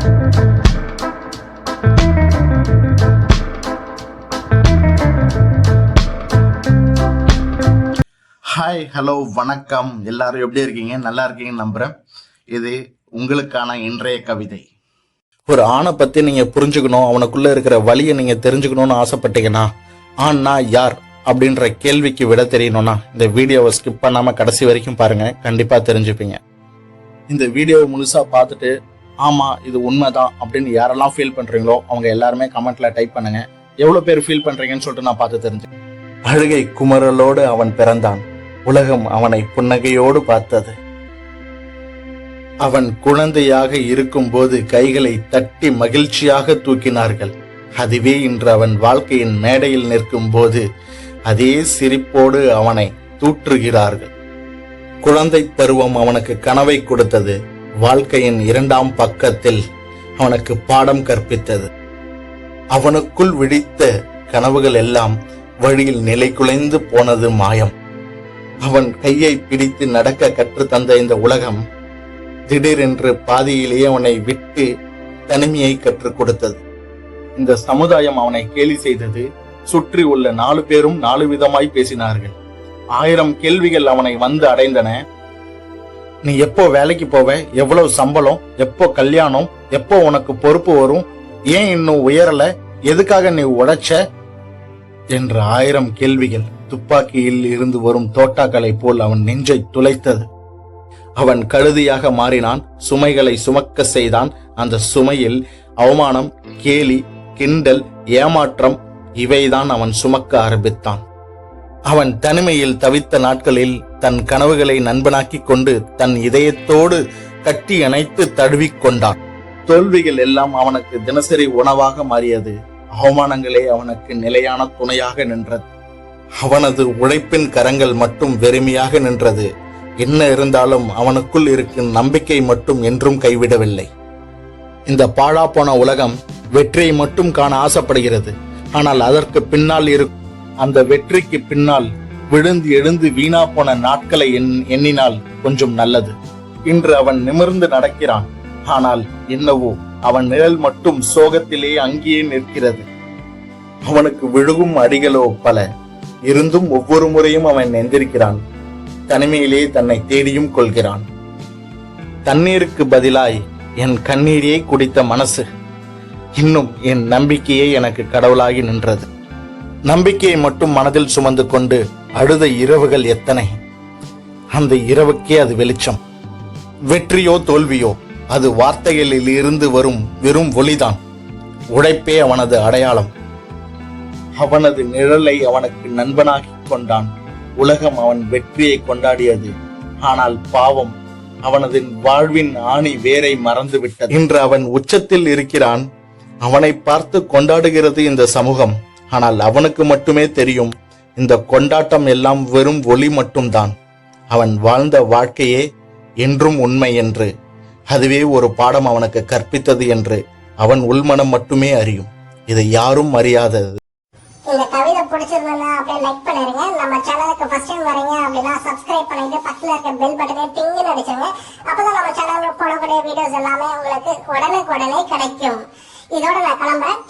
Hi, hello, வணக்கம். எல்லாரும் எப்படி இருக்கீங்க? நல்லா இருக்கீங்கன்னு நம்புறேன். இது உங்களுக்கான இன்றைய கவிதை. ஒரு ஆணை பத்தி நீங்க புரிஞ்சுக்கணும், அவனுக்குள்ள இருக்கிற வலியை நீங்க தெரிஞ்சுக்கணும்னு ஆசைப்பட்டீங்கன்னா, ஆண்னா யார் அப்படின்ற கேள்விக்கு விட தெரியணும்னா இந்த வீடியோவை ஸ்கிப் பண்ணாம கடைசி வரைக்கும் பாருங்க. கண்டிப்பா தெரிஞ்சுப்பீங்க. இந்த வீடியோவை முழுசா பார்த்துட்டு ஆமா இது உண்மைதான் அப்படின்னு யாரெல்லாம் ஃபீல் பண்றீங்களோ அவங்க எல்லாருமே கமெண்ட்ல டைப் பண்ணுங்க. எவ்வளவு பேர் ஃபீல் பண்றீங்கன்னு சொல்லிட்டு நான் பார்த்து தெரிஞ்சேன். அழுகை குமரலோடு அவன் பிறந்தான், உலகம் அவனை புன்னகையோடு பார்த்தது. அவன் குழந்தையாக இருக்கும் போது கைகளை தட்டி மகிழ்ச்சியாக தூக்கினார்கள். அதுவே இன்று அவன் வாழ்க்கையின் மேடையில் நிற்கும் போது அதே சிரிப்போடு அவனை தூற்றுகிறார்கள். குழந்தை பருவம் அவனுக்கு கனவை கொடுத்தது. வாழ்க்கையின் இரண்டாம் பக்கத்தில் அவனுக்கு பாடம் கற்பித்தது. அவனுக்குள் விழித்த கனவுகள் எல்லாம் வழியில் நிலை குலைந்து போனது மாயம். அவன் கையை பிடித்து நடக்க கற்று தந்த இந்த உலகம் திடீரென்று பாதியிலேயே அவனை விட்டு தனிமையை கற்றுக் கொடுத்தது. இந்த சமுதாயம் அவனை கேலி செய்தது. சுற்றி உள்ள 4 பேரும் 4 விதமாய் பேசினார்கள். 1000 கேள்விகள் அவனை வந்து அடைந்தன. நீ எப்போ வேலைக்கு போவ? எவ்வளவு சம்பளம்? எப்போ கல்யாணம்? எப்போ உனக்கு பொறுப்பு வரும்? ஏன் இன்னும் உயரல? எதுக்காக நீ உழைச்ச என்ற 1000 கேள்விகள் துப்பாக்கியில் இருந்து வரும் தோட்டாக்களை போல் அவன் நெஞ்சை துளைத்தது. அவன் கழுதியாக மாறினான், சுமைகளை சுமக்க செய்தான். அந்த சுமையில் அவமானம், கேலி, கிண்டல், ஏமாற்றம் இவைதான் அவன் சுமக்க ஆரம்பித்தான். அவன் தனிமையில் தவித்த நாட்களில் தன் கனவுகளை நண்பனாக்கி கொண்டு தன் இதயத்தோடு கட்டி அணைத்து தழுவிக்கொண்டான். தோல்விகள் எல்லாம் அவனுக்கு தினசரி உணவாக மாறியது. அவமானங்களே அவனுக்கு நிலையான துணையாக நின்றது. அவனது உழைப்பின் கரங்கள் மட்டும் வெறுமையாக நின்றது. என்ன இருந்தாலும் அவனுக்குள் இருக்கும் நம்பிக்கை மட்டும் என்றும் கைவிடவில்லை. இந்த பாழா போன உலகம் வெற்றியை மட்டும் காண ஆசைப்படுகிறது. ஆனால் அதற்கு பின்னால் இருக்கும் அந்த வெற்றிக்கு பின்னால் விழுந்து எழுந்து வீணா போன நாட்களை எண்ணினால் கொஞ்சம் நல்லது. இன்று அவன் நிமிர்ந்து நடக்கிறான். ஆனால் என்னவோ அவன் நிழல் மட்டும் சோகத்திலே அங்கேயே நிற்கிறது. அவனுக்கு விழுகும் அடிகளோ பல இருந்தும் ஒவ்வொரு முறையும் அவன் எந்திருக்கிறான். தனிமையிலே தன்னை தேடியும் கொள்கிறான். தண்ணீருக்கு பதிலாய் என் கண்ணீரையே குடித்த மனசு இன்னும் என் நம்பிக்கையே எனக்கு கடவுளாகி நின்றது. நம்பிக்கையை மட்டும் மனதில் சுமந்து கொண்டு அழுத இரவுகள் எத்தனை. அந்த இரவுக்கே அது வெளிச்சம். வெற்றியோ தோல்வியோ அது வார்த்தைகளில் இருந்து வரும் வெறும் ஒளிதான். உழைப்பே அவனது அடையாளம். அவனது நிழலை அவனுக்கு நண்பனாகி கொண்டான். உலகம் அவன் வெற்றியை கொண்டாடியது. ஆனால் பாவம் அவனது வாழ்வின் ஆணி வேரை மறந்துவிட்டது. இன்று அவன் உச்சத்தில் இருக்கிறான். அவனை பார்த்து கொண்டாடுகிறது இந்த சமூகம். ஆனால் அவனுக்கு மட்டுமே தெரியும் இந்த கொண்டாட்டம் எல்லாம் வெறும் ஒளி மட்டும்தான். அவன் வாழ்ந்த வாழ்க்கையே என்றும் உண்மை என்று, அதுவே ஒரு பாடம் அவனுக்கு கற்பித்தது என்று அவன் உள்மனம் மட்டுமே அறியும். இதை யாரும் அறியாதது. இந்த கவிதை பிடிச்சிருந்தா அப்படியே லைக் பண்ணிருங்க. நம்ம சேனலுக்கு ஃபர்ஸ்ட் டைம் வரீங்க அப்படின்னா சப்ஸ்கிரைப் பண்ணிட்டு பக்கத்துல இருக்க பெல் பட்டனை டிங்னு அடிச்சுங்க. அப்பதான் நம்ம சேனல்ல போடக்கூடிய வீடியோஸ் எல்லாமே உங்களுக்கு உடனே கிடைக்கும். இதோட நான் கிளம்புறேன்.